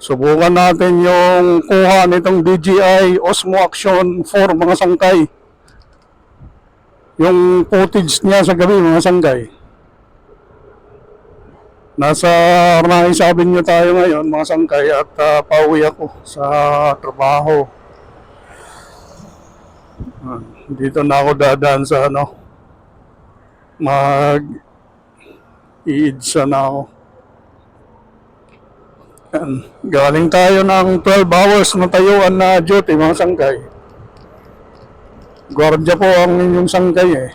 Subukan natin yung kuha nitong DJI Osmo Action 4 mga sangkay. Yung footage niya sa gabi mga sangkay. Nasa Arnaiz Avenue tayo ngayon mga sangkay at pauwi ako sa trabaho. Dito na ako dadaan sa mag-iidsa na ako. Yan. Galing tayo ng 12 hours na tayuan na duty mga sangkay. Gwardiya po ang inyong sangkay eh.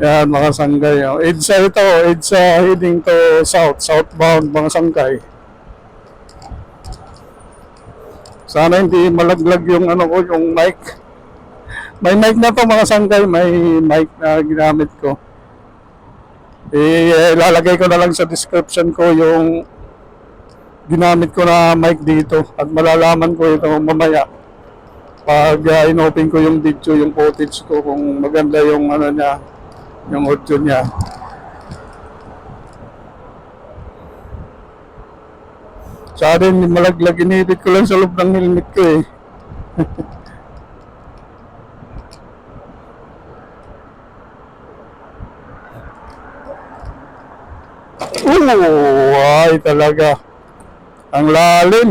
Yan mga sangkay. EDSA ito, EDSA heading to southbound mga sangkay. Sana hindi malaglag yung yung mic. May mic na to mga sangkay, may mic na ginamit ko. Ilalagay ko na lang sa description ko yung ginamit ko na mic dito at malalaman ko ito mamaya pag inopen ko yung video, yung footage ko kung maganda yung niya, yung audio niya. Sa akin malaglag, inipit ko lang sa loob ng helmet ko eh. Ay talaga. Ang lalim.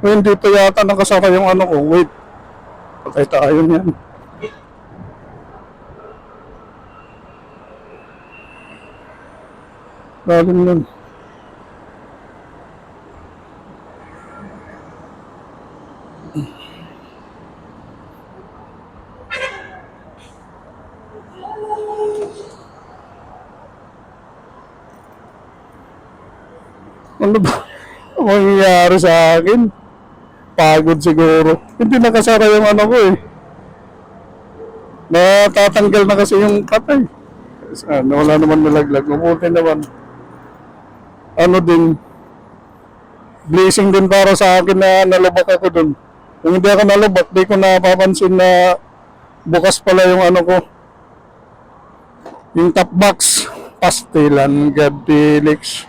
Hindi pa yata nakasara yung ko. Wait. Patay tayo niyan. Lalim nun. Ano ba mangyayari sa akin? Pagod siguro. Hindi nakasara yung ko eh. Natatanggal na kasi yung patay. Wala naman nalaglag. Mabuti naman. Din. Blessing din para sa akin na nalubak ako dun. Kung hindi ako nalubak, di ko napapansin na bukas pala yung ko. Yung top box. Pastilan, God Felix.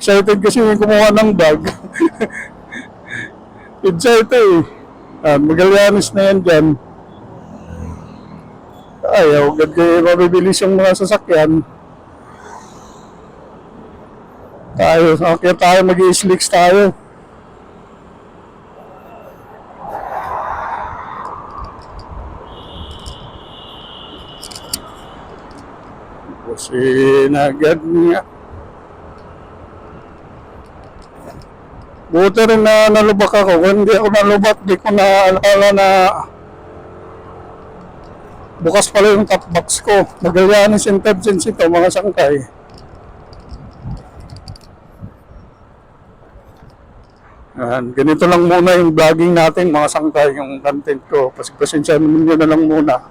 Excited kasi yung kumuha ng bag. Excited eh. Magallanes na yan dyan. Ayaw, agad kayo mabibilis yung mga sasakyan. Kaya tayo mag-i-slicks tayo. Kasi agad nga. Buti rin na nalubak ako. Kung hindi ako nalubak, di ko na alala na bukas pala yung top box ko. Magallanes Intelligence ito, mga sangkay. Ganito lang muna yung vlogging natin, mga sangkay, yung content ko. Pasensya ninyo na lang muna.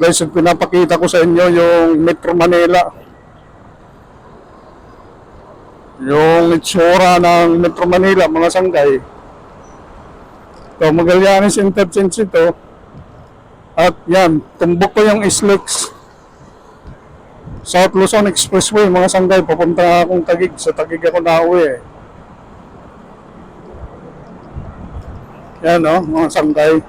Guys, pinapakita ko sa inyo yung Metro Manila. Yung itsura ng Metro Manila, mga sangkay. Ito, Magallanes Intelligence ito. At yan, tumbok ko yung SLEX. South Luzon Expressway, mga sangkay. Papunta akong Taguig. Sa Taguig ako nauwi eh. Yan mga sangkay.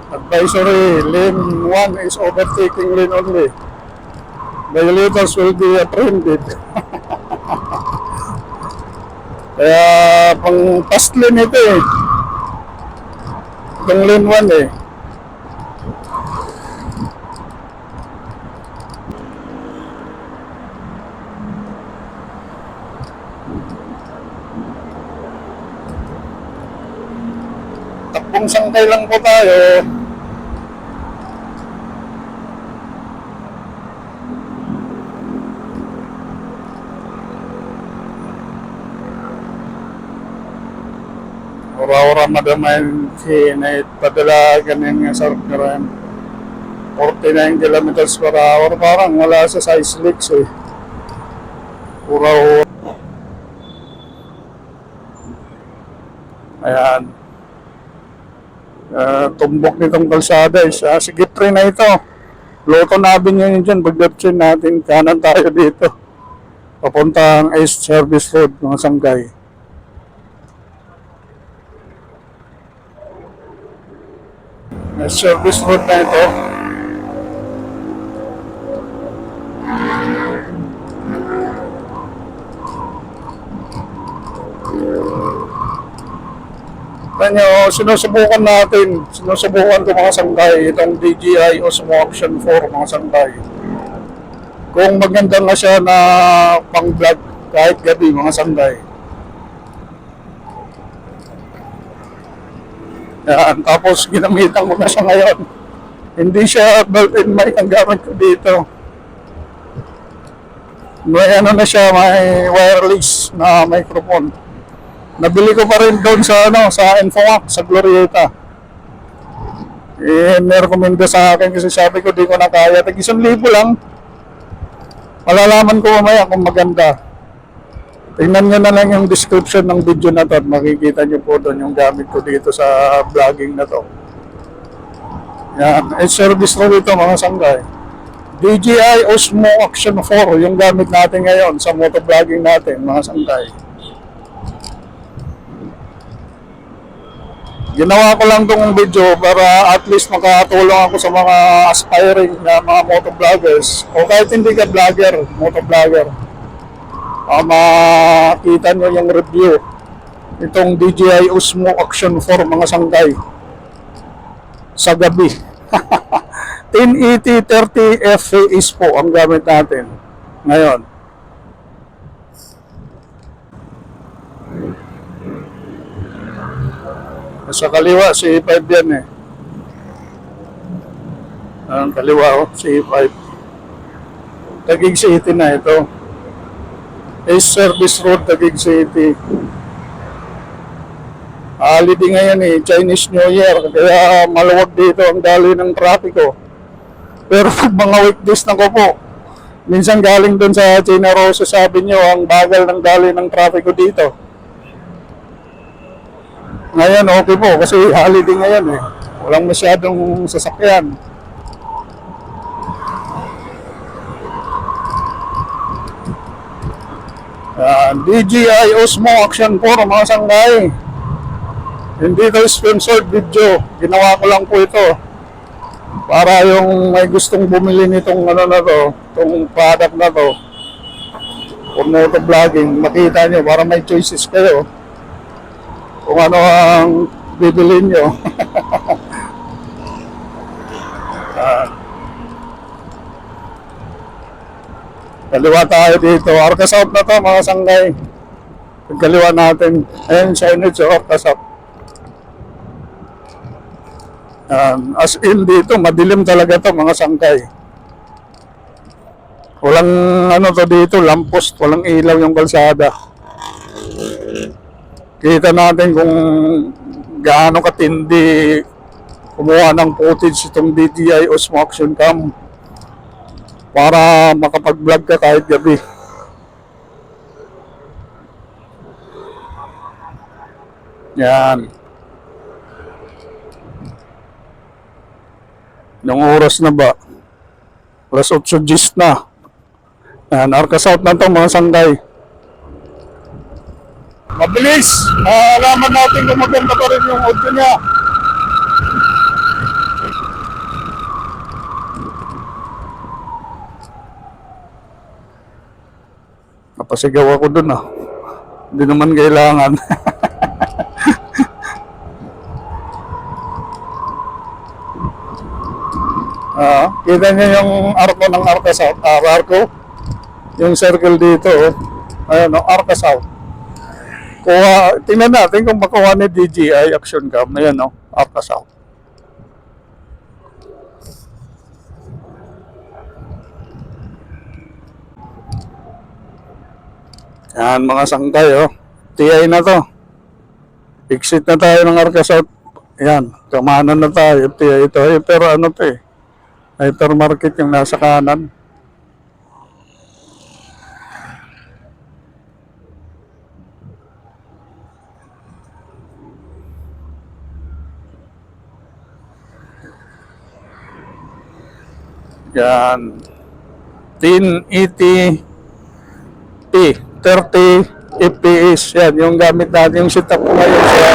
Advisory, lane 1 is overtaking lane only. Violators will be apprehended. Kaya pang fast lane ito eh. Itong lane 1 eh. Takbong sangkay lang po tayo. Ora-ora madamayan na padala ganyan nga sa Rakaran. 49 kilometers per hour, parang wala sa size leaks eh. Ora-ora. Ayan. Tumbok nitong kalsada is sige train na ito. Loto natin yun dyan. Pag-left natin, kanan tayo dito. Papuntang East Service Road, mga sangkay. East Service Road na ito. Tanyo, sinusubukan ko mga sangkay, itong DJI Osmo Action 4 mga sangkay. Kung maganda nga siya na pang-vlog kahit gabi mga sangkay. Yan, tapos ginamitan ko na siya ngayon. Hindi siya built-in mic ang gamit ko dito. May ano na siya, may wireless na microphone. Nabili ko pa rin doon sa sa Infomax sa Glorieta. Nirekomenda sa akin kasi sabi ko di ko na kaya. Tag 1,000 lang. Malalaman ko mamaya kung maganda. Tingnan nyo na lang yung description ng video na to at makikita nyo po doon yung gamit ko dito sa vlogging na to. Yan, service na dito mga sanggay. DJI Osmo Action 4 yung gamit natin ngayon sa motovlogging natin mga sanggay. Ginawa ko lang itong video para at least makatulong ako sa mga aspiring na mga motovloggers o kahit hindi ka vlogger, motovlogger. Makita nyo yung review itong DJI Osmo Action 4 mga sangkay sa gabi. 1080 30 fps po ang gamit natin ngayon. Sa kaliwa, C5 yan eh. Ang kaliwa, C5. Taguig City na ito. East Service Road, Taguig City. Holiday ngayon eh, Chinese New Year. Kaya maluwag dito ang daloy ng trapiko. Pero pag mga weekdays na ko po, minsan galing doon sa China Rosa, sabi nyo, ang bagal ng daloy ng trapiko dito. Ngayon okay po kasi holiday ngayon eh. Walang masyadong sasakyan. DJI Osmo Action 4 mga sanggay. Hindi ito sponsored video. Ginawa ko lang po ito para yung may gustong bumili nitong ano na to, itong product na to for motovlogging, makita nyo para may choices kayo kung ano ang bibilin nyo. Kaliwa tayo dito. Arca South na to mga sanggay. Kaliwa natin. Ayun, signage o Arca South. As in dito, madilim talaga to mga sanggay. Walang ano to dito, lamppost. Walang ilaw yung kalsada. Kita natin kung gaano katindi kumuha ng footage itong DJI Osmo Action Cam para makapag-vlog ka kahit gabi. Yan. Yung oras na ba? Alas 8:10 na. Yan, Arca South na to mga sanggay. Mabilis! Alaman natin kung maganda pa rin yung audio niya. Napasigaw ako dun ah. Hindi naman kailangan. Kita niyo yung arko ng Arca South. Arko. Yung circle dito. Ayun, Arca South. Tingnan natin kung makuha ni DJI Action Cam. Ayan, Arca South. Yan, mga sangkay, TI na to. Exit na tayo ng Arca South. Yan, kamanan na tayo. TI ito. Pero ano to eh. Hypermarket yung nasa kanan. Yan. 1080p, 30 FPS. Yan, yung gamit natin, yung setup ko ngayon sa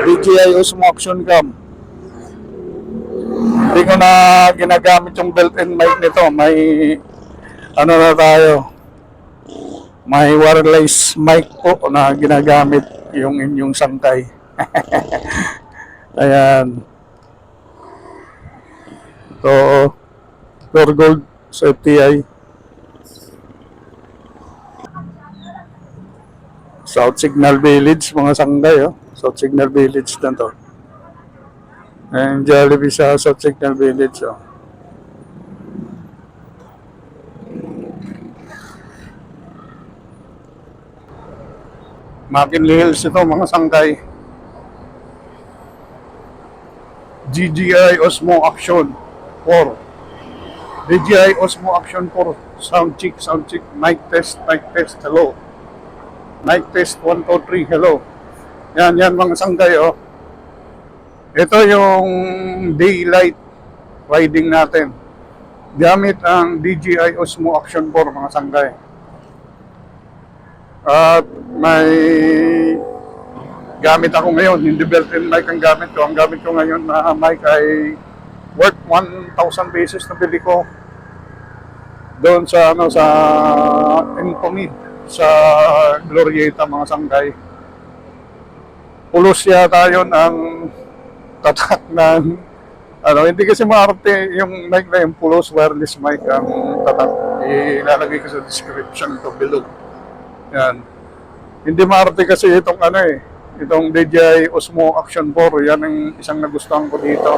DJI Osmo Action Cam. Hindi ko na ginagamit yung built-in mic nito. May, ano na tayo, may wireless mic po na ginagamit yung inyong sangkay. Ayan. So, pure gold sa FTI. South Signal Village, mga sanggay, oh. South Signal Village na to. And Jollibee sa South Signal Village, oh. McKinley Hills ito, mga sanggay. DJI Osmo Action 4. DJI Osmo Action 4. Sound check, mic test, hello. Mic test, 1, 2, 3, hello. Yan mga sanggay, oh. Ito yung daylight riding natin. Gamit ang DJI Osmo Action 4, mga sanggay. At may gamit ako ngayon, hindi built-in mic ang gamit ko. Ang gamit ko ngayon na mic ay worth 1,000 pesos na bili ko doon sa sa Infomid sa Glorieta, mga sanggay. Pulos yata yun ang tatak ng hindi kasi maarte yung mic na yung Pulos wireless mic ang tatak. Ilalagay ko sa description to below. Yan. Hindi maarte kasi itong itong DJI Osmo Action 4. Yan ang isang nagustuhan ko dito.